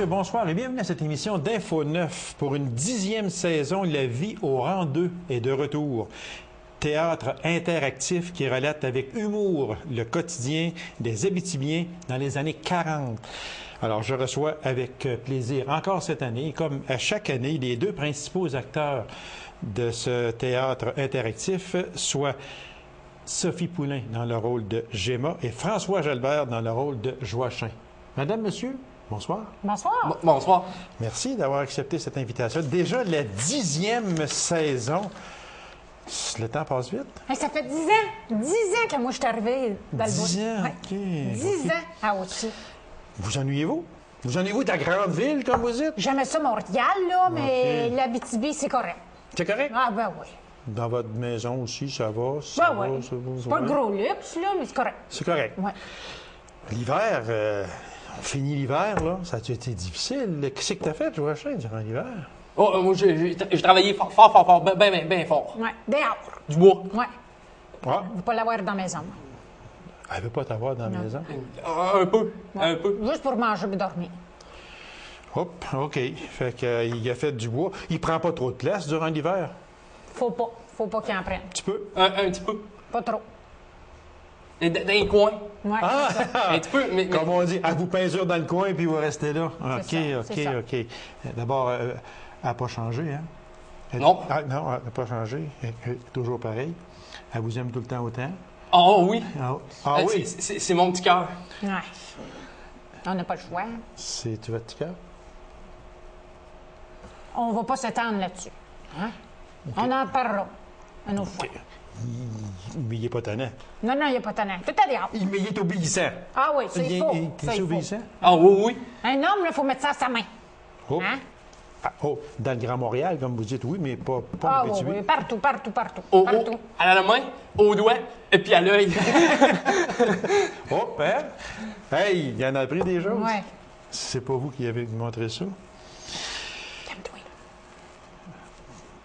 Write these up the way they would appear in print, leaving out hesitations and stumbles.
messieurs, bonsoir et bienvenue à cette émission d'Info 9. Pour une 10e saison, La vie au rang 2 est de retour. Théâtre interactif qui relate avec humour le quotidien des Abitibiens dans les années 40. Alors, je reçois avec plaisir, encore cette année, comme à chaque année, les deux principaux acteurs de ce théâtre interactif, soit Sophie Poulain dans le rôle de Gemma et François Jalbert dans le rôle de Joachim. Madame, monsieur, bonsoir. Bonsoir. Bonsoir. Merci d'avoir accepté cette invitation. Déjà la 10e saison. Le temps passe vite. Hey, ça fait 10 ans. 10 ans que moi, je suis arrivée dans le bout. 10 ans, Ouais. OK. 10 ans à au-dessus. Vous ennuyez-vous? Vous ennuyez-vous de la grande ville, comme vous dites? J'aimais ça, Montréal, là, mais OK. l'Abitibi, c'est correct. C'est correct? Ah, ben oui. Dans votre maison aussi, ça va? Ça Ben va, oui. ça va, C'est pas le ouais. gros luxe, là, mais c'est correct. C'est correct. Ouais. L'hiver, on finit l'hiver, là. Ça a été difficile. Qu'est-ce que t'as fait, Joachim, durant l'hiver? Oh, moi, j'ai travaillé fort, bien fort. Ouais. Dehors. Du bois. Ouais. Ah, Je veux pas l'avoir dans la maison. elle veut pas t'avoir dans la Non. maison. Un peu. Un peu. Juste pour manger et dormir. Hop, OK. Fait qu'il a fait du bois. Il prend pas trop de place durant l'hiver. Faut pas. Faut pas qu'il en prenne. Tu peux? Un petit peu. Pas trop. Dans les coins. Ouais. Ah! c'est ça. Un petit peu, mais Comme on dit, elle vous peinture dans le coin puis vous restez là. OK, C'est ça, OK, c'est ça. OK. D'abord, elle n'a pas changé, hein? Non. Ah, non, elle n'a pas changé. Elle est toujours pareil. Elle vous aime tout le temps autant. Oh oui. Ah oui? C'est mon petit cœur. Ouais. On n'a pas le choix. C'est votre petit cœur? On va pas s'étendre là-dessus. Hein? On en parlera une autre fois. Mais il n'est pas tannant. Non, il n'y a pas de talent. Tout à dehors. Mais il est obéissant. Ah oui, c'est faux. Il Ça, est il faut. obéissant? Ah oui. Un homme, il faut mettre ça à sa main. Oh. Hein? Ah, oh, dans le Grand Montréal, comme vous dites, oui, mais pas en Ah oui, Abitibi. oui, partout. Elle a la main, au doigt, et puis à l'œil. Oh, hein? Hey, il y en a appris des choses. Ouais. C'est pas vous qui avez montré ça? Calme-toi.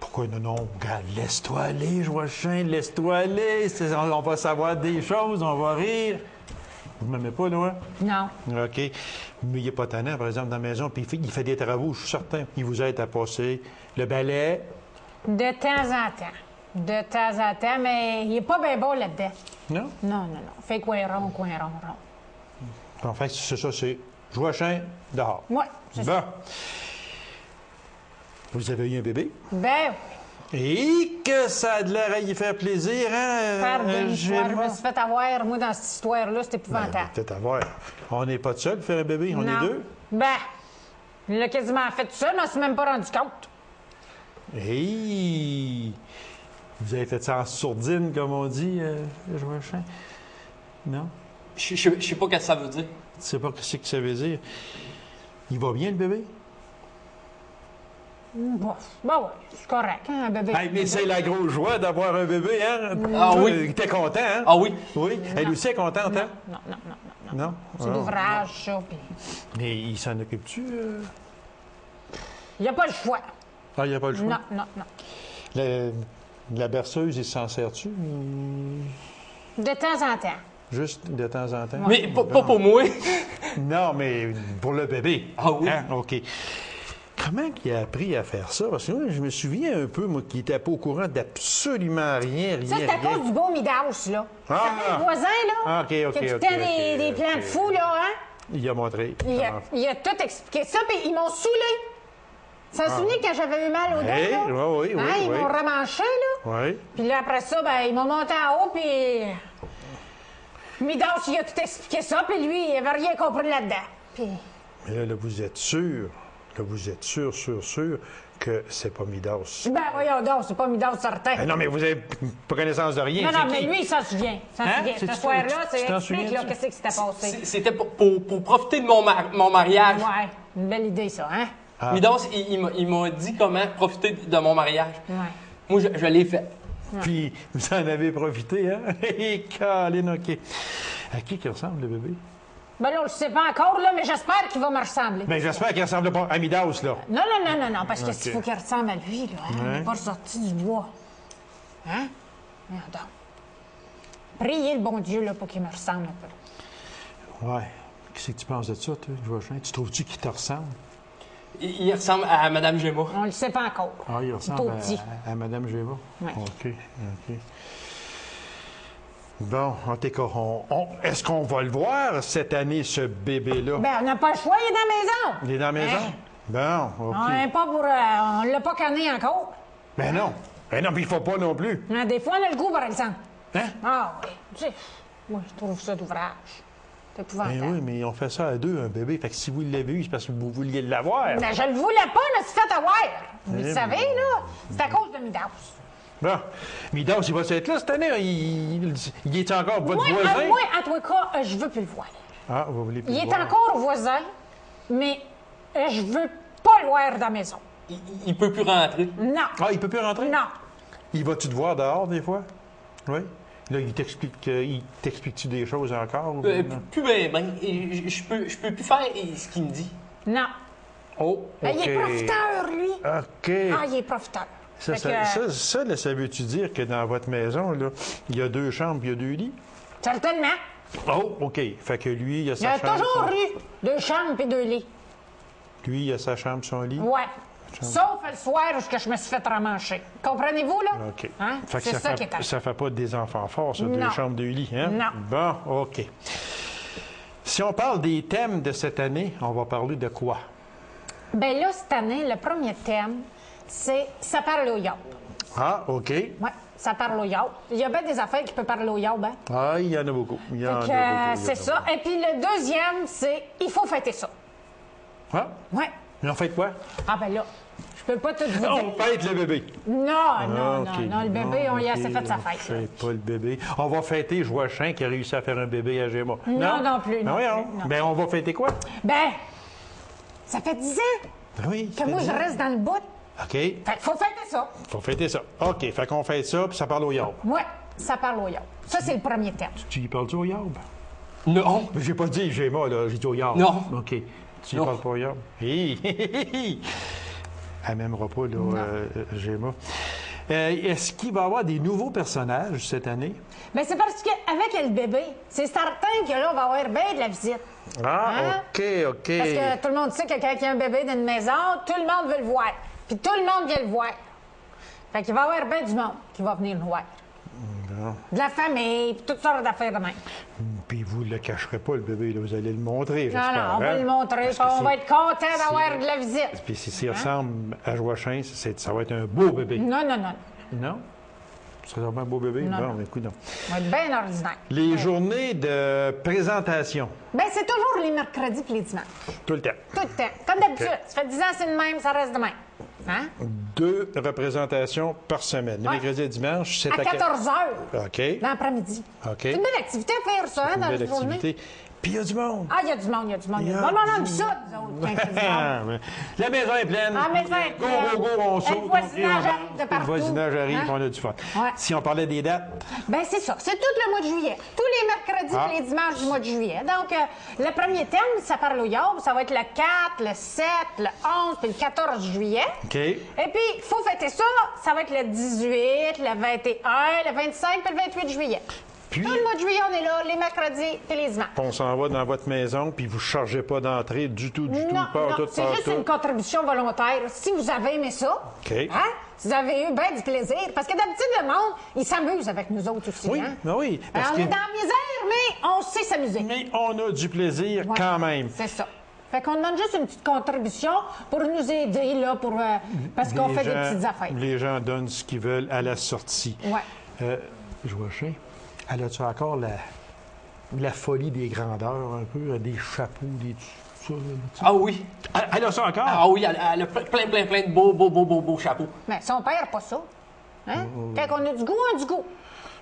Pourquoi non? Regarde, laisse-toi aller, Joachim, laisse-toi aller. On va savoir des choses, on va rire. Vous ne m'aimez pas, là? Non. OK. Mais il n'est pas tannant, par exemple, dans la maison, puis il fait des travaux, je suis certain. Il vous aide à passer le balai. De temps en temps. De temps en temps, mais il n'est pas bien bon là-dedans. Non? Non. Fait coin rond, rond. En fait, c'est ça, c'est Joachim dehors. Ouais, c'est ça. Bon. Vous avez eu un bébé? Ben, Et que ça a de l'air à y faire plaisir, hein? pardon, je me Gemma? suis fait avoir, moi, dans cette histoire-là, c'était Ben, épouvantable. peut-être à voir. On n'est pas de seul pour faire un bébé, on Non. est deux. Ben, il l'a quasiment fait tout seul, mais on s'est même pas rendu compte. Hey! Vous avez fait ça en sourdine, comme on dit, Joachim? Non? Je sais pas ce que ça veut dire. Tu sais pas ce que ça veut dire? Il va bien, le bébé? Bon, ben ouais, c'est correct, hein, un bébé. Hey, mais c'est la grosse joie d'avoir un bébé, hein? Ah Toi, oui. T'es content, hein? Ah oui. Oui. Elle aussi est contente, hein? Non. Non? C'est Ah. l'ouvrage, ça, puis... Mais il s'en occupe-tu? Il n'y a pas le choix. Ah, il n'y a pas le choix? Non. La berceuse, il s'en sert-tu? De temps en temps. Juste de temps en temps? Mais pas pour moi. Non, mais pour le bébé. Ah oui. Hein? OK. Comment il a appris à faire ça? Parce que moi, je me souviens un peu, moi, qui n'était pas au courant d'absolument rien. Ça, c'est à cause du beau Midas, là. Ah! Le voisin, là. Ah, OK. Qui a tout le temps des plans de fou, là, hein. Il a montré. Il a tout expliqué ça, puis ils m'ont saoulé. Ça se souvient quand j'avais eu mal au dos, Hey, là? oui, Hein, ils m'ont ramanché, là. Oui. Puis là, après ça, ben, ils m'ont monté en haut, puis... Midas, il a tout expliqué ça, puis lui, il avait rien compris là-dedans. Puis... Mais là, vous êtes sûr, sûr que c'est pas Midas. Ben, voyons donc, c'est pas Midas certain. Ah non, mais vous avez pas connaissance de rien. Non, c'est mais qui? lui, il s'en souvient. Ce C'est- soir-là, tu c'est t'en explique, souviens, là, qu'est-ce qui s'était passé. C'était pour profiter de mon mariage. Ouais, une belle idée, ça, hein? Ah. Midas, il m'a dit comment profiter de mon mariage. Ouais. Moi, je l'ai fait. Puis, vous en avez profité, hein? Hé, Colin, OK. À qui ressemble, le bébé? Ben là, on le sait pas encore, là, mais j'espère qu'il va me ressembler. Ben, j'espère qu'il ressemble pas à Midas, là. Non, parce que Ok. s'il faut qu'il ressemble à lui, là, hein, il Ouais. n'est pas ressorti du bois. Hein? Merde. Priez le bon Dieu, là, pour qu'il me ressemble un peu. Ouais. Qu'est-ce que tu penses de ça, toi, Joachim? Tu trouves-tu qu'il te ressemble? Il ressemble à Madame Gemma. On le sait pas encore. Ah, il Tout ressemble petit. à Mme Géva? Ouais. OK, OK. Bon, en tout cas, est-ce qu'on va le voir cette année, ce bébé-là? Ben, on n'a pas le choix, il est dans la maison. Il est dans la maison? Hein? Bon, OK. On n'est pas pour. On l'a pas canné encore. Ben non. Ben non, puis il faut pas non plus. Hein, des fois, on a le goût, par exemple. Hein? Ah, oui. Tu sais, moi, je trouve ça d'ouvrage. C'est épouvantable. Ben oui, mais on fait ça à deux, un bébé. Fait que si vous l'avez eu, c'est parce que vous vouliez l'avoir. Ben, je le voulais pas, je me suis fait avoir. Vous le Eh savez, ben, là, c'est à cause de Midas. Bon. Midas, il va être là cette année. Hein? Il est encore votre Moi, voisin? moi, en tout cas, je veux plus le voir. Ah, vous voulez plus Il le est voir. encore voisin, mais je veux pas le voir dans la maison. Il peut plus rentrer. Non. Ah, il peut plus rentrer? Non. Il va-tu te voir dehors, des fois? Oui. Là, il t'explique-tu des choses encore? ou non? Plus ben. Je peux plus faire ce qu'il me dit. Non. Oh, Ben, OK. il est profiteur, lui. OK. Ah, il est profiteur. Ça, Fait que, ça veut-tu dire que dans votre maison, là, il y a 2 chambres et il y a 2 lits? certainement. Oh, OK. Fait que lui, il a Il y sa a chambre. toujours eu 2 chambres et 2 lits. Lui, il a sa chambre, son lit? Ouais. Sauf le soir où je me suis fait ramancher. Comprenez-vous, là? OK. Hein? Fait que C'est ça qui est fait, arrivé. ça fait pas des enfants forts, ça, 2 Non. chambres, 2 lits, hein? Non. Bon, OK. Si on parle des thèmes de cette année, on va parler de quoi? Ben là, cette année, le premier thème, c'est « Ça parle au yacht Ah, OK. ». Ouais, ça parle au yacht. Il y a bien des affaires qui peuvent parler au yacht, ben. Ah, il y en a beaucoup. Il y en a Fait beaucoup. que, il y en a c'est ça. beaucoup. Et puis le deuxième, c'est « Il faut fêter ça Ah, ». Ouais. mais on fait quoi? Ah ben là, je peux pas tout vous dire. On fête le bébé. Non, Ah, non, OK. non, le bébé, on y a OK, assez fait sa on fête. là. fête pas le bébé. On va fêter Joachim qui a réussi à faire un bébé à Géma. Non, non plus, Ben non voyons. plus, non. Ben, on va fêter quoi? Ben, ça fait 10 ans Ben oui. que moi, je reste dans le bout. OK. Fait qu'il faut fêter ça. Faut fêter ça. OK. Fait qu'on fête ça, puis ça parle au yarb. Ouais, ça parle au yacht. Ça, c'est le premier thème. Tu y parles-tu au yarb? Non. J'ai pas dit Géma, là. J'ai dit au yarb. Non. OK. Tu y Non. parles pas au yarb? Hi, hi, hi, hi. Elle m'aimera pas, là, Géma. Est-ce qu'il va y avoir des nouveaux personnages cette année? Mais c'est parce qu'avec le bébé, c'est certain que là, on va avoir bien de la visite. Ah, Hein? OK, OK. Parce que tout le monde sait que quand il y a un bébé dans une maison, tout le monde veut le voir. Puis tout le monde vient le voir. Fait qu'il va y avoir bien du monde qui va venir le voir. Bon. De la famille, puis toutes sortes d'affaires de même. Puis vous ne le cacherez pas, le bébé, là. Vous allez le montrer, Non, j'espère. non, on va hein? le montrer, Parce puis que on c'est- va être content d'avoir de la visite. Puis s'il ressemble à Joachim, ça va être un beau bébé. Non, non, non. Non? Ça va être un beau bébé? Non, Bon, non. écoute donc. On va être bien ordinaire. Les journées de présentation, Ben, c'est toujours les mercredis puis les dimanches. tout le temps. Tout le temps. Comme d'habitude. Ça fait 10 ans, c'est le même, ça reste de même. Hein? 2 représentations par semaine. Le Ouais. mercredi et le dimanche, c'est À 14 heures, OK. l'après-midi. OK. C'est une belle activité à faire, ça, hein, Une dans belle la journée. activité. Puis il y a du monde. Ah, il y a du monde, il y a du monde. Il y a Bon, on aime du ça, nous autres, quand il y a du monde. Ah, mais la maison est pleine. La maison est Go, pleine. go, go, on Et saute. le voisinage on crie, on arrive de danse. partout. Le voisinage arrive, Hein? on a du fun. Ouais. Si on parlait des dates, Ben c'est ça. C'est tout le mois de juillet. Tous les mercredis Ah. et les dimanches du mois de juillet. Donc, le premier thème, ça parle au yob. Ça va être le 4, le 7, le 11 puis le 14 juillet. OK. Et puis, il faut fêter ça. Ça va être le 18, le 21, le 25 puis le 28 juillet. Puis, Tout le mois de juillet, on est là, les mercredis et les dimanches. on s'en va dans votre maison, puis vous ne chargez pas d'entrée du tout, Non, pas non, tout, c'est pas juste tout. une contribution volontaire. Si vous avez aimé ça, OK. hein, si vous avez eu bien du plaisir, parce que d'habitude, le monde, il s'amuse avec nous autres aussi. Oui, hein? ben oui, Ben, parce on que- est dans la misère, mais on sait s'amuser. Mais on a du plaisir Ouais, quand même. C'est ça. Fait qu'on demande juste une petite contribution pour nous aider, là, pour, parce qu'on Les fait des gens- petites affaires. Les gens donnent ce qu'ils veulent à la sortie. Ouais. Joachim, elle a-tu encore la folie des grandeurs, un peu, des chapeaux, des... ça, là, tu sais? Ah oui. Elle a ça encore? Ah oui, elle a plein de beaux chapeaux. Mais si on perd pas ça, hein? Quand on a du goût, on a du goût.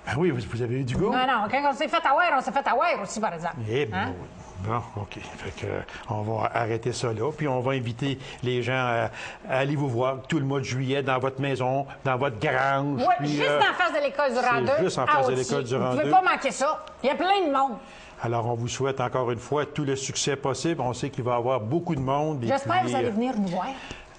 Ben oui, vous avez eu du goût? Non, non, quand on s'est fait avoir, on s'est fait avoir aussi, par exemple. Eh ben Hein? oui. Bon, OK. Fait que, on va arrêter ça là, puis on va inviter les gens à aller vous voir tout le mois de juillet dans votre maison, dans votre grange. Oui, puis, juste en face de l'école du Rang 2. juste en face de l'école du Rang Vous 2. pouvez pas manquer ça. Il y a plein de monde. Alors, on vous souhaite encore une fois tout le succès possible. On sait qu'il va y avoir beaucoup de monde. et J'espère que puis, vous allez venir nous voir.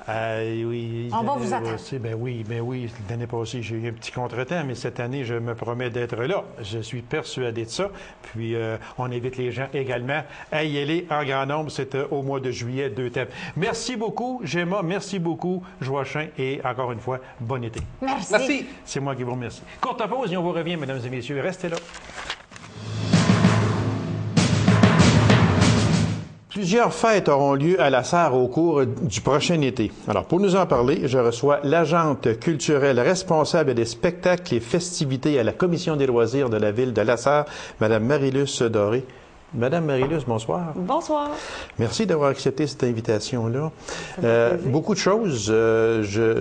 Oui. On va vous attendre. Ben oui. L'année passée, j'ai eu un petit contretemps, mais cette année, je me promets d'être là. Je suis persuadé de ça. Puis, on invite les gens également à y aller en grand nombre. C'est au mois de juillet, 2 thèmes. Merci beaucoup, Gemma. Merci beaucoup, Joachim. Et encore une fois, bon été. Merci. C'est moi qui vous remercie. Courte pause et on vous revient, mesdames et messieurs. Restez là. Plusieurs fêtes auront lieu à la Sarre au cours du prochain été. Alors, pour nous en parler, je reçois l'agente culturelle responsable des spectacles et festivités à la Commission des loisirs de la ville de la Sarre, Mme Marie-Luce Doré. Madame Marie-Luce, bonsoir. Bonsoir. Merci d'avoir accepté cette invitation-là. Beaucoup de choses.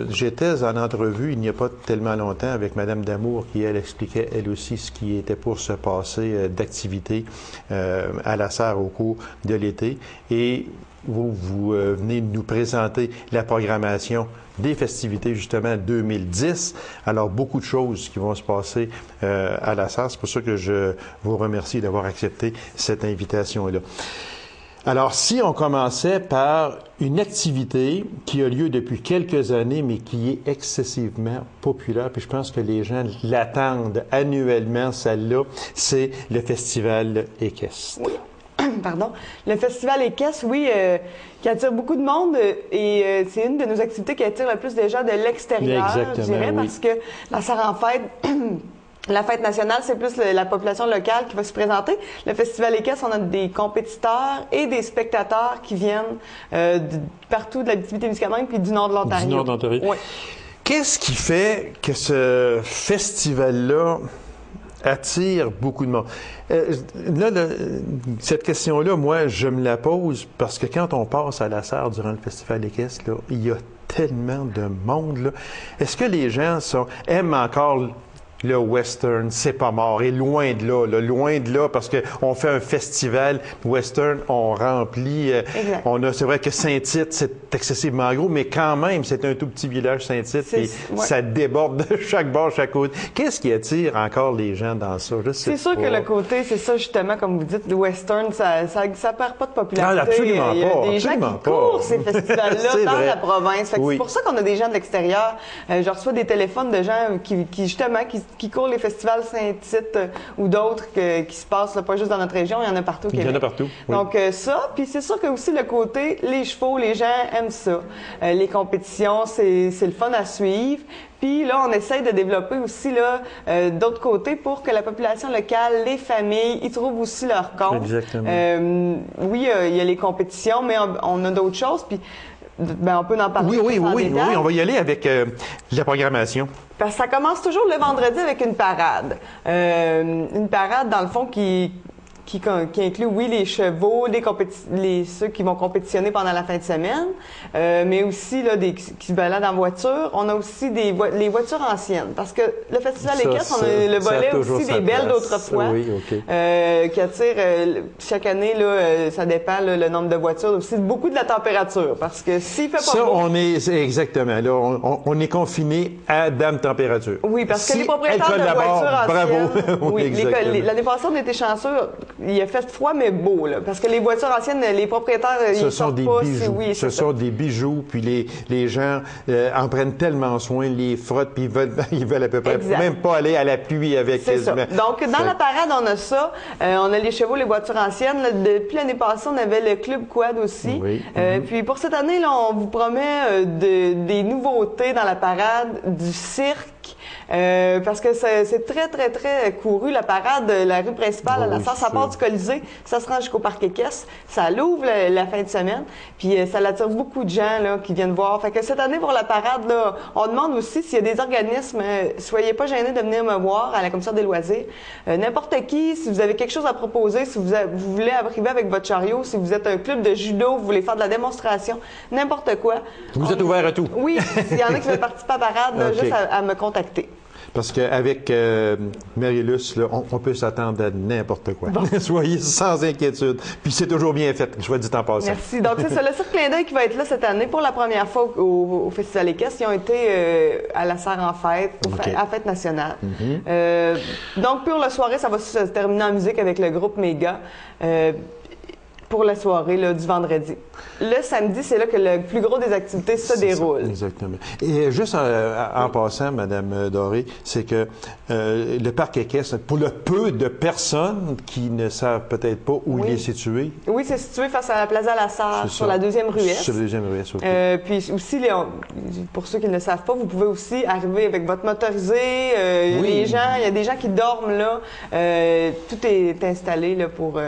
J'étais en entrevue il n'y a pas tellement longtemps avec Madame Damour qui, elle, expliquait elle aussi ce qui était pour se passer d'activités à la Sarre au cours de l'été. Et vous venez nous présenter la programmation des festivités, justement, 2010. Alors, beaucoup de choses qui vont se passer à la Sarre. C'est pour ça que je vous remercie d'avoir accepté cette invitation-là. Alors, si on commençait par une activité qui a lieu depuis quelques années, mais qui est excessivement populaire, puis je pense que les gens l'attendent annuellement, celle-là, c'est le Festival équestre. Oui. Pardon. Le Festival équestre, oui, qui attire beaucoup de monde et c'est une de nos activités qui attire le plus des gens de l'extérieur, je dirais, oui. Parce que la Sarre en fête, la fête nationale, c'est plus la population locale qui va se présenter. Le Festival équestre, on a des compétiteurs et des spectateurs qui viennent partout de l'Abitibi-Témiscamingue puis du nord de l'Ontario. Du nord de l'Ontario. Oui. Qu'est-ce qui fait que ce festival-là attire beaucoup de monde? Cette question-là, moi, je me la pose parce que quand on passe à la Sarre durant le Festival équestre, là, il y a tellement de monde. Là. Est-ce que les gens aiment encore le western? C'est pas mort. Et loin de là, parce qu'on fait un festival western, on remplit. C'est vrai que Saint-Tite, c'est excessivement gros, mais quand même, c'est un tout petit village, Saint-Tite, et ça déborde de chaque bord, chaque côté. Qu'est-ce qui attire encore les gens dans ça? C'est sûr que le côté, c'est ça justement, comme vous dites, le western, ça perd pas de popularité. Ah, absolument il y a pas. des gens qui courent ces festivals-là dans la province. Fait que c'est pour ça qu'on a des gens de l'extérieur. Je reçois des téléphones de gens qui courent les festivals Saint-Tite ou d'autres qui se passent pas juste dans notre région, il y en a partout au Québec. Il y en a partout, oui. Donc ça, puis c'est sûr que aussi le côté, les chevaux, les gens aiment ça. Les compétitions, c'est le fun à suivre. Puis là, on essaye de développer aussi d'autres côtés pour que la population locale, les familles, ils trouvent aussi leur compte. Exactement. Oui, il y a les compétitions, mais on a d'autres choses. Puis on peut en parler. Oui, on va y aller avec la programmation. Parce que ça commence toujours le vendredi avec une parade. Une parade, dans le fond, qui inclut, oui, les chevaux, ceux qui vont compétitionner pendant la fin de semaine, mais aussi qui se baladent en voiture. On a aussi les voitures anciennes, parce que le Festival équestre, on a le volet aussi des belles d'autrefois, qui attirent chaque année, ça dépend le nombre de voitures, aussi beaucoup de la température, parce que s'il fait pas beau... Exactement, là, on est confiné à dame température. Oui, parce que les propriétaires de voitures anciennes... Bravo! Oui, l'année passée, on était chanceux. Il a fait froid, mais beau, là. Parce que les voitures anciennes, les propriétaires, ils sortent pas. Ce sont des bijoux, puis les gens en prennent tellement soin, les frottent, puis ils veulent à peu près même pas aller à la pluie avec. C'est ça. Donc, dans la parade, on a ça. On a les chevaux, les voitures anciennes. Là, depuis l'année passée, on avait le Club Quad aussi. Oui. Puis pour cette année, là, on vous promet des nouveautés dans la parade, du cirque. Parce que c'est très, très, très couru, la parade, la rue principale à la Sarre. Ça part du Colisée, ça se rend jusqu'au parc équestre. Ça l'ouvre la fin de semaine. Puis ça l'attire beaucoup de gens là, qui viennent voir. Fait que cette année, pour la parade, là, on demande aussi s'il y a des organismes, soyez pas gênés de venir me voir à la Commission des loisirs. N'importe qui, si vous avez quelque chose à proposer, si vous voulez arriver avec votre chariot, si vous êtes un club de judo, vous voulez faire de la démonstration, n'importe quoi. Vous êtes ouvert à tout. Oui, s'il y en a qui veulent participer à la parade, là, juste à me contacter. Parce qu'avec Marie-Luce, on peut s'attendre à n'importe quoi. Bon. Soyez sans inquiétude. Puis c'est toujours bien fait, je dis en passant. Merci. Donc c'est ça, le Cirque Clin d'œil qui va être là cette année pour la première fois au Festival équestre. Ils ont été à la Sarre en fête, à la fête nationale. Donc pour la soirée, ça va se terminer en musique avec le groupe Méga. pour la soirée là, du vendredi. Le samedi, c'est là que le plus gros des activités se déroule. Exactement. Et juste en passant, Madame Doré, c'est que le parc équestre, pour le peu de personnes qui ne savent peut-être pas où il est situé. Oui, c'est situé face à la Plaza Lassalle, sur la deuxième rue Est. Sur la deuxième rue Est, OK. Puis aussi, pour ceux qui ne le savent pas, vous pouvez aussi arriver avec votre motorisé. Il y a des gens qui dorment là. Tout est installé là, pour...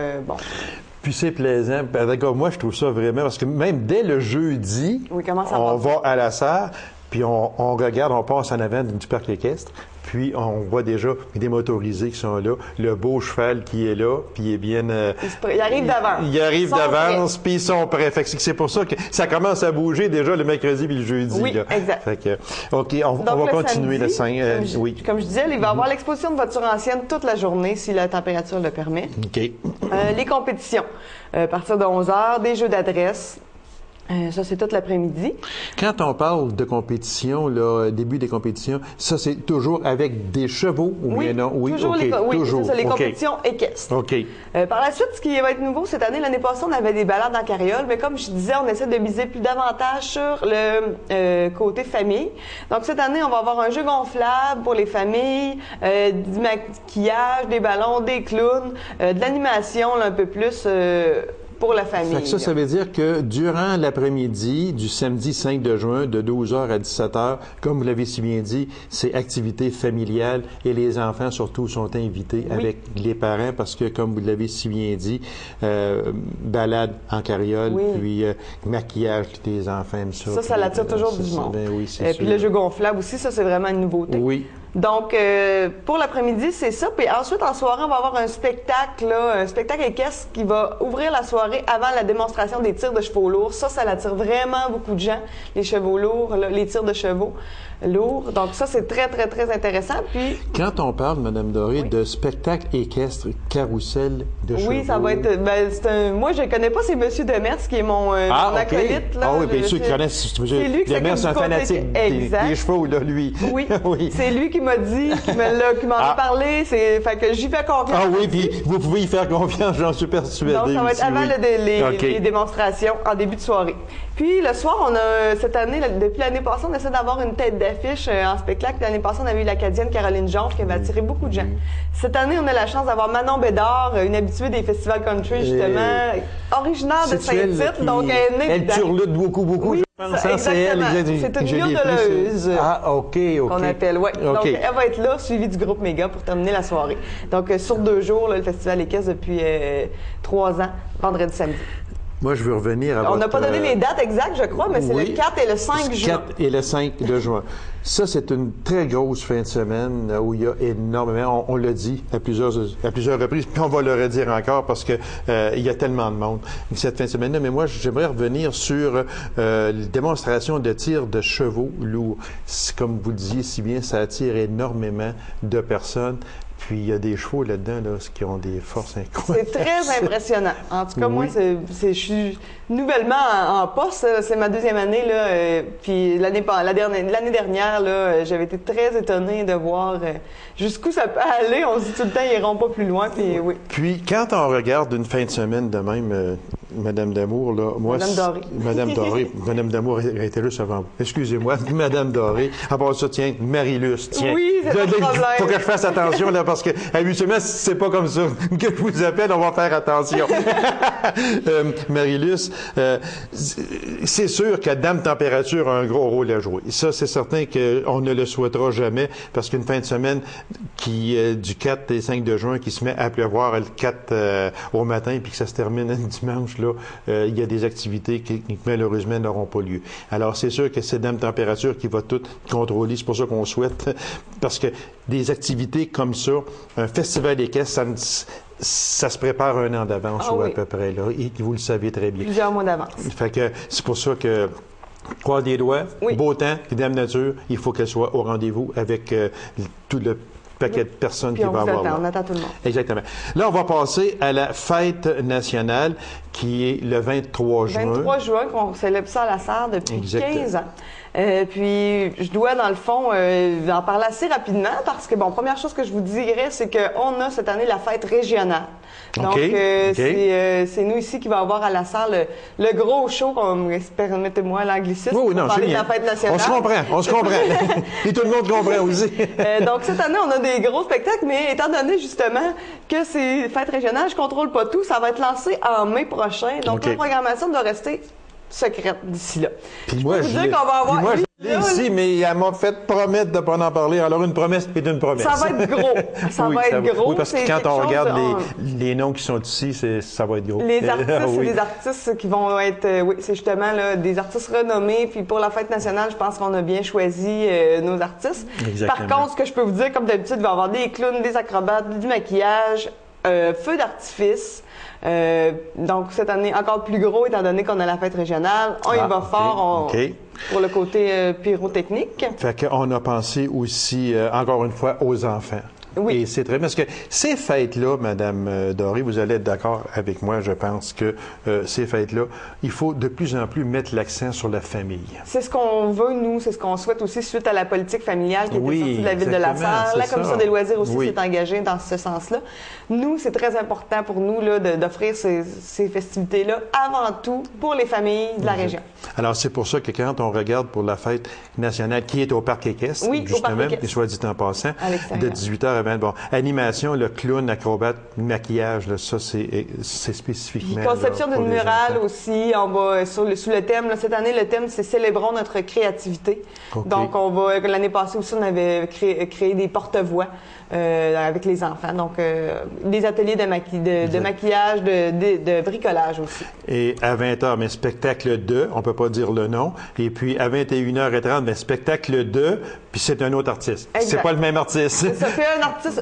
Puis c'est plaisant. D'accord, moi, je trouve ça vraiment... Parce que même dès le jeudi, on va à la salle, puis on regarde, on passe en avant du parc équestre, puis on voit déjà des motorisés qui sont là, le beau cheval qui est là, puis il est bien... il arrive d'avance. Il arrive d'avance, puis ils sont prêts. Fait que c'est pour ça que ça commence à bouger déjà le mercredi puis le jeudi. Oui, là. exact. Fait que, OK, on va continuer le 5. Comme je disais, il va y avoir l'exposition de voitures anciennes toute la journée, si la température le permet. OK. Les compétitions, à partir de 11h, des jeux d'adresse. Ça, c'est tout l'après-midi. Quand on parle de compétition, là, début des compétitions, ça, c'est toujours avec des chevaux ou bien non? Oui, toujours. C'est ça, les compétitions équestres. OK. Par la suite, ce qui va être nouveau cette année, l'année passée, on avait des balades en carriole, mais comme je disais, on essaie de miser plus davantage sur le côté famille. Donc, cette année, on va avoir un jeu gonflable pour les familles, du maquillage, des ballons, des clowns, de l'animation, là, un peu plus... pour la famille. Ça veut dire que durant l'après-midi du samedi 5 de juin, de 12h à 17h, comme vous l'avez si bien dit, c'est activité familiale et les enfants surtout sont invités avec les parents parce que, comme vous l'avez si bien dit, balade en carriole, puis maquillage des enfants aiment ça. Ça l'attire toujours du monde. Ben oui, c'est sûr. Puis le jeu gonflable aussi, ça, c'est vraiment une nouveauté. Oui. Donc, pour l'après-midi, c'est ça. Puis ensuite, en soirée, on va avoir un spectacle équestre qui va ouvrir la soirée avant la démonstration des tirs de chevaux lourds. Ça attire vraiment beaucoup de gens, les chevaux lourds, les tirs de chevaux lourds. Donc ça, c'est très, très, très intéressant. Puis quand on parle, Madame Doré, de spectacle équestre, carrousel de chevaux... Oui, ça va être... moi, je ne connais pas, c'est Monsieur Demers qui est mon acolyte. Là, oui, bien sûr, qui connaissent. C'est lui qui Demers, c'est un fanatique des chevaux, là, lui. Oui, c'est lui qui m'a dit, qui m'en a parlé. Fait que j'y fais confiance. Ah oui, puis vous pouvez y faire confiance, j'en suis persuadé. Donc, ça va être avant les démonstrations, en début de soirée. Puis, le soir, on a, cette année, depuis l'année passée, on essaie d'avoir une tête d'affiche en spectacle. L'année passée, on avait eu l'Acadienne Caroline Jonge qui avait attiré beaucoup de gens. Cette année, on a la chance d'avoir Manon Bédard, une habituée des festivals country, justement, originaire de Saint-Tite. Donc, elle turlute beaucoup. Oui, je pense. C'est elle, c'est une yodeleuse. Ah, OK. Qu'on appelle, oui. Donc, elle va être là, suivie du groupe Méga pour terminer la soirée. Donc, sur 2 jours, là, le Festival équestre depuis 3 ans, vendredi, samedi. Moi, je veux revenir à On n'a pas donné les dates exactes, je crois, mais c'est le 4 et le 5 juin. 4 et le 5 de juin. Ça, c'est une très grosse fin de semaine où il y a énormément, on l'a dit à plusieurs reprises, puis on va le redire encore parce que il y a tellement de monde cette fin de semaine-là. Mais moi, j'aimerais revenir sur les démonstrations de tir de chevaux lourds. Comme vous le disiez si bien, ça attire énormément de personnes. Puis il y a des chevaux là-dedans qui ont des forces incroyables. C'est très impressionnant. En tout cas, moi, je suis nouvellement en poste. C'est ma 2e année. Là, puis l'année dernière, là, j'avais été très étonnée de voir jusqu'où ça peut aller. On se dit tout le temps, ils iront pas plus loin. Puis, oui. Puis quand on regarde une fin de semaine de même, Madame D'Amour, là, moi... Madame Doré. Madame Doré. Madame D'Amour était juste avant vous. Excusez-moi. Madame Doré. À part ça, tiens, Marie-Luce, tiens. Oui, c'est pas de problème. Faut que je fasse attention, là, parce que habituellement, si c'est pas comme ça que je vous appelle, on va faire attention. Marie-Luce, c'est sûr que Dame Température a un gros rôle à jouer. Ça, c'est certain qu'on ne le souhaitera jamais, parce qu'une fin de semaine du 4 et 5 de juin qui se met à pleuvoir le 4 au matin, puis que ça se termine un dimanche, là, il y a des activités qui malheureusement n'auront pas lieu. Alors, c'est sûr que c'est Dame Température qui va tout contrôler. C'est pour ça qu'on souhaite, parce que des activités comme ça, un festival équestre, ça se prépare 1 an d'avance à peu près, là, et vous le savez très bien. Plusieurs mois d'avance. Fait que c'est pour ça que croise des doigts, beau temps, Dame Nature, il faut qu'elle soit au rendez-vous avec tout le paquet de personnes Puis qui on vont vous avoir attend, là. on attend tout le monde. Exactement. Là, on va passer à la fête nationale qui est le 23 juin. 23 juin, qu'on célèbre ça à la Sarre depuis Exactement. 15 ans. Puis, je dois, dans le fond, en parler assez rapidement parce que, bon, première chose que je vous dirais, c'est qu'on a cette année la fête régionale. Donc, OK. c'est nous ici qui va avoir à la Sarre le gros show, permettez-moi l'anglicisme, Oui, pour non, parler c'est de bien. la fête nationale. On se comprend. Et tout le monde comprend aussi. Donc, cette année, on a des gros spectacles, mais étant donné, justement, que c'est fête régionale, je contrôle pas tout, ça va être lancé en mai prochain. Donc, OK. la programmation doit rester secrète d'ici là. Puis moi, peux vous je dire l'ai qu'on va avoir- puis moi, je lui, l'ai là, ici, mais elle m'a fait promettre de ne pas en parler. Alors, une promesse est une promesse. Ça va être gros. Ça Oui, va être gros. Oui, parce que C'est quand quelque on chose regarde de- les noms qui sont ici, ça va être gros. Les artistes, Oui. c'est des artistes qui vont être, oui, c'est justement là, des artistes renommés. Puis pour la fête nationale, je pense qu'on a bien choisi nos artistes. Exactement. Par contre, ce que je peux vous dire, comme d'habitude, il va y avoir des clowns, des acrobates, du maquillage, feu d'artifice. Donc cette année encore plus gros étant donné qu'on a la fête régionale. On y va OK, fort OK. pour le côté pyrotechnique. Fait qu'on a pensé aussi, encore une fois, aux enfants. Oui. Et c'est très bien. Parce que ces fêtes-là, Madame Doré, vous allez être d'accord avec moi, je pense que ces fêtes-là, il faut de plus en plus mettre l'accent sur la famille. C'est ce qu'on veut, nous, c'est ce qu'on souhaite aussi suite à la politique familiale qui était Oui, sortie de la ville de La exactement, Sarre. c'est La Commission ça. des loisirs aussi Oui. s'est engagée dans ce sens-là. Nous, c'est très important pour nous là, d'offrir ces festivités-là avant tout pour les familles de la région. Alors, c'est pour ça que quand on regarde pour la fête nationale qui est au Parc équestre, Oui, au justement, Parc équestre. soit dit en passant, À l'extérieur. de 18h à 20h. Bon, animation, le clown, acrobate, maquillage, là, ça, c'est spécifiquement. Puis conception là, pour d'une les murale enfants. aussi, on va sous le thème. Là, cette année, le thème, c'est Célébrons notre créativité. OK. Donc, l'année passée aussi, on avait créé des porte-voix avec les enfants. Donc, des ateliers de maquillage, de bricolage aussi. Et à 20h, mais spectacle 2, on peut pas dire le nom. Et puis à 21h30, mais spectacle 2, puis c'est un autre artiste. Exact. C'est pas le même artiste. Ça fait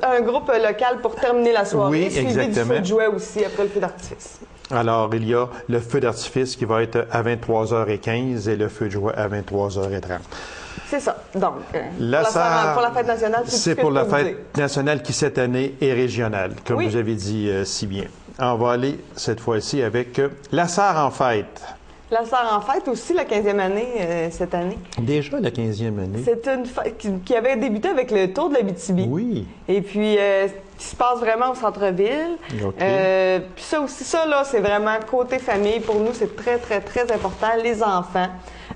un groupe local pour terminer la soirée. Oui, suivi exactement. du feu de jouet aussi après le feu d'artifice. Alors, il y a le feu d'artifice qui va être à 23h15 et le feu de joie à 23h30. C'est ça. Donc, La Sarre, pour la fête nationale, c'est tout ce que pour je la peux vous dire. fête nationale qui, cette année, est régionale, comme Oui. vous avez dit si bien. On va aller, cette fois-ci, avec la Sarre en fête. La Sarre en fête aussi, la 15e année cette année. Déjà la 15e année. C'est une fête qui avait débuté avec le Tour de l'Abitibi. Oui. Et puis, qui se passe vraiment au centre-ville. OK. Puis ça aussi, ça, là, c'est vraiment côté famille. Pour nous, c'est très, très, très important. Les enfants,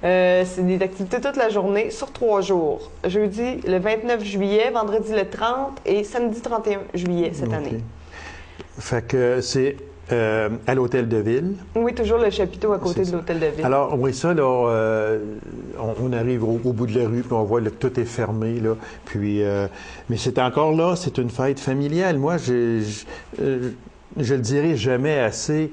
c'est des activités toute la journée sur 3 jours. Jeudi, le 29 juillet, vendredi, le 30 et samedi, 31 juillet cette OK. année. Fait que c'est à l'hôtel de ville. Oui, toujours le chapiteau à côté C'est de l'hôtel de ville. Alors, oui, ça, là, on arrive au bout de la rue, puis on voit là, que tout est fermé, là. Puis, mais c'est encore là, c'est une fête familiale. Moi, je le dirai jamais assez,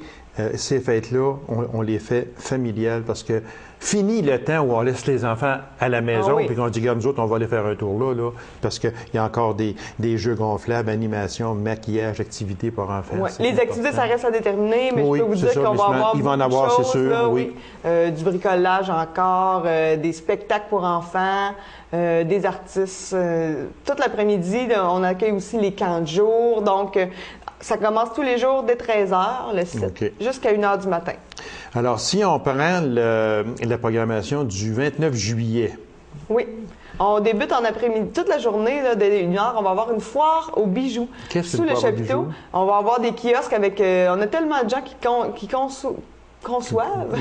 ces fêtes-là, on les fait familiales parce que fini le temps où on laisse les enfants à la maison, Ah oui. puis qu'on dit, regarde, nous autres, on va aller faire un tour là, parce qu'il y a encore des jeux gonflables, animation, maquillage, activités pour enfants. Ouais. C'est Les activités, important. ça reste à déterminer, mais Oui, je peux vous c'est dire ça, qu'on mais va souvent, avoir il va en beaucoup de avoir, c'est choses, sûr, là, oui. Du bricolage encore, des spectacles pour enfants, des artistes. Toute l'après-midi, là, on accueille aussi les camps de jour. Donc, ça commence tous les jours dès 13h, le site, OK. jusqu'à 1h du matin. Alors, si on prend la programmation du 29 juillet, Oui. On débute en après-midi, toute la journée, là, dès 1h, on va avoir une foire aux bijoux. Qu'est-ce que Sous une le foire aux chapiteau, bijoux? on va avoir des kiosques avec... on a tellement de gens qui conçoivent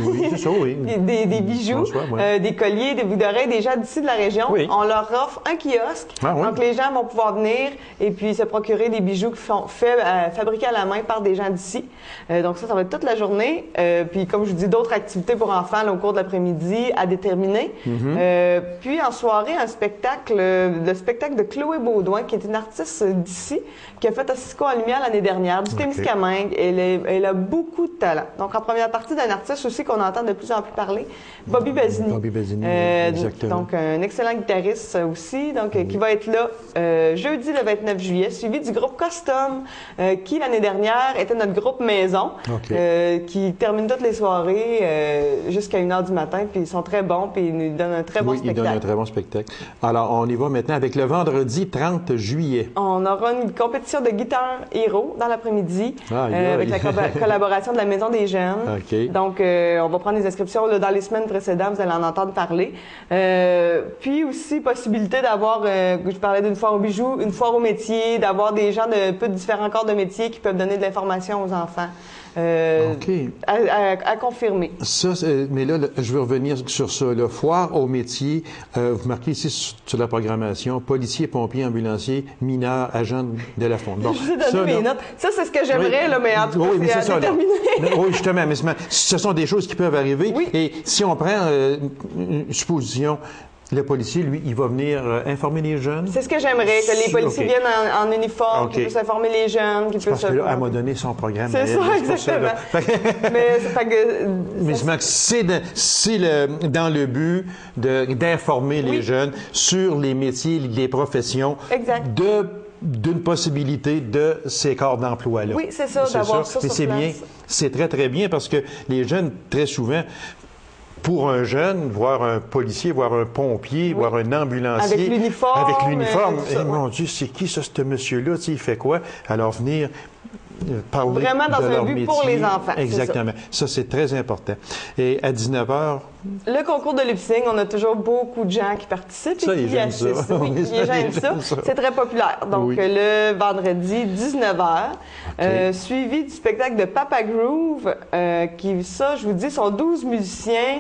oui, c'est ça, oui. des bijoux, Conçoivent, oui. des colliers, des boucles d'oreilles, des gens d'ici de la région. Oui. On leur offre un kiosque. Ah oui. Donc, les gens vont pouvoir venir et puis se procurer des bijoux qui sont fabriqués à la main par des gens d'ici. Donc, ça va être toute la journée. Puis, comme je vous dis, d'autres activités pour enfants là, au cours de l'après-midi à déterminer. Mm-hmm. Puis, en soirée, un spectacle, le spectacle de Chloé Baudouin, qui est une artiste d'ici, qui a fait Cisco en lumière l'année dernière, du Témiscamingue. Elle a beaucoup de talent. Donc, en première partie, partie d'un artiste aussi qu'on entend de plus en plus parler, Bobby Bazzini. Bobby Bazzini, exactement. Donc, un excellent guitariste aussi, donc qui va être là jeudi le 29 juillet, suivi du groupe Custom, qui l'année dernière était notre groupe maison, qui termine toutes les soirées jusqu'à 1h du matin, puis ils sont très bons, puis ils nous donnent un très bon spectacle. Oui, ils donnent un très bon spectacle. Alors, on y va maintenant avec le vendredi 30 juillet. On aura une compétition de guitare héros dans l'après-midi avec la collaboration de la Maison des Jeunes. Okay. Donc, on va prendre des inscriptions là, dans les semaines précédentes, vous allez en entendre parler. Puis aussi, possibilité d'avoir, je parlais d'une foire aux bijoux, une foire au métier, d'avoir des gens de peu de différents corps de métier qui peuvent donner de l'information aux enfants. À confirmer. Ça, mais là, je veux revenir sur ça. Le foire au métier, vous marquez ici sur la programmation, policiers, pompiers, ambulanciers, mineurs, agents de la fonte. Bon, je vous ai donné mes notes. Ça, c'est ce que j'aimerais, là, mais en tout cas, c'est à déterminer. Oui, justement, mais ce sont des choses qui peuvent arriver. Oui. Et si on prend une supposition, le policier, lui, il va venir informer les jeunes. C'est ce que j'aimerais, que les policiers viennent en uniforme, qu'ils puissent informer les jeunes, qu'ils puissent... Parce que là, elle m'a donné son programme. C'est ça, exactement. Mais c'est dans le but d'informer les jeunes sur les métiers, les professions, d'une possibilité de ces corps d'emploi-là. Oui, c'est ça, d'avoir ça sur place. C'est bien, c'est très, très bien parce que les jeunes, très souvent... Pour un jeune, voir un policier, voir un pompier, voir un ambulancier. Avec l'uniforme. Avec l'uniforme. Mon Dieu, c'est qui ça, ce monsieur-là? Il fait quoi? Alors, venir parler vraiment dans de un leur but métier. pour les enfants. Exactement. Ça, c'est très important. Et à 19h... Le concours de lip-sync, on a toujours beaucoup de gens qui participent ça, et qui assistent. Oui, les gens aiment ça. C'est très populaire. Donc, le vendredi, 19h, suivi du spectacle de Papa Groove, qui, ça, je vous dis, sont 12 musiciens,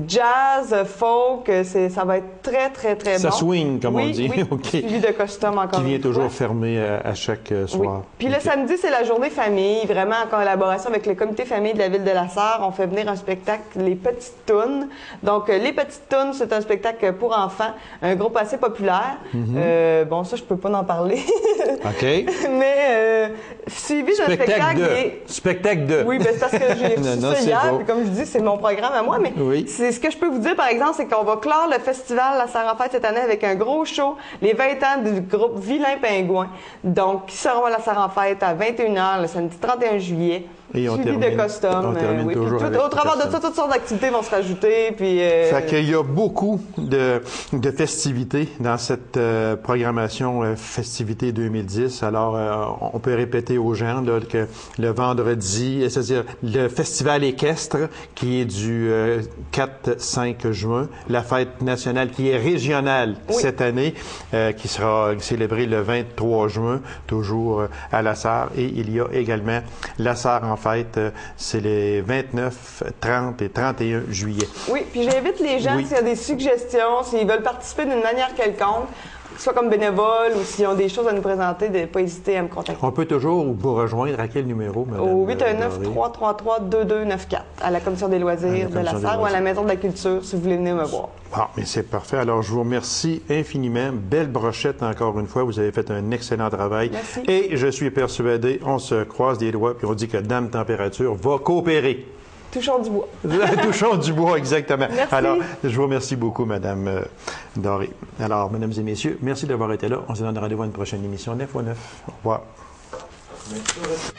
jazz, folk, ça va être très, très, très bon. Ça swing, comme on dit. Oui. Suivi de costume encore. Qui vient toujours fermé à chaque soir. Puis le samedi, c'est la journée famille, vraiment en collaboration avec le comité famille de la Ville de la Sarre. On fait venir un spectacle, Les Petites Tounes. Donc, Les Petites Tounes, c'est un spectacle pour enfants, un groupe assez populaire. Bon, ça, je peux pas en parler. OK. Mais suivi d'un spectacle... Spectacle de... Oui, ben, c'est parce que j'ai reçu ça hier, puis comme je dis, c'est mon programme à moi, mais c'est ce que je peux vous dire, par exemple, c'est qu'on va clore le festival La Sarre en Fête cette année avec un gros show, les 20 ans du groupe Vilain Pingouin, donc qui seront à La Sarre en Fête à 21h le samedi 31 juillet. Et on suivi de costumes. Au travers de ça, toutes sortes d'activités vont se rajouter. Puis, Fait qu'il y a beaucoup de festivités dans cette programmation Festivité 2010. Alors, on peut répéter aux gens là, que le vendredi, c'est-à-dire le festival équestre qui est du 4-5 juin, la fête nationale qui est régionale cette année, qui sera célébrée le 23 juin, toujours à La Sarre. Et il y a également La Sarre en fête, c'est les 29, 30 et 31 juillet. Oui, puis j'invite les gens, s'il y a des suggestions, s'ils veulent participer d'une manière quelconque, soit comme bénévole ou s'ils ont des choses à nous présenter, de ne pas hésiter à me contacter. On peut toujours vous rejoindre à quel numéro, madame? Au 819-333-2294, à la Commission des loisirs de La Sarre ou à la Maison de la Culture, si vous voulez venir me voir. Ah, mais c'est parfait. Alors, je vous remercie infiniment. Belle brochette, encore une fois. Vous avez fait un excellent travail. Merci. Et je suis persuadé, on se croise des doigts, puis on dit que Dame Température va coopérer. Touchons du bois. Touchons du bois, exactement. Merci. Alors, je vous remercie beaucoup, Madame Doré. Alors, Mesdames et Messieurs, merci d'avoir été là. On se donne rendez-vous à une prochaine émission 9 x 9. Au revoir. Merci.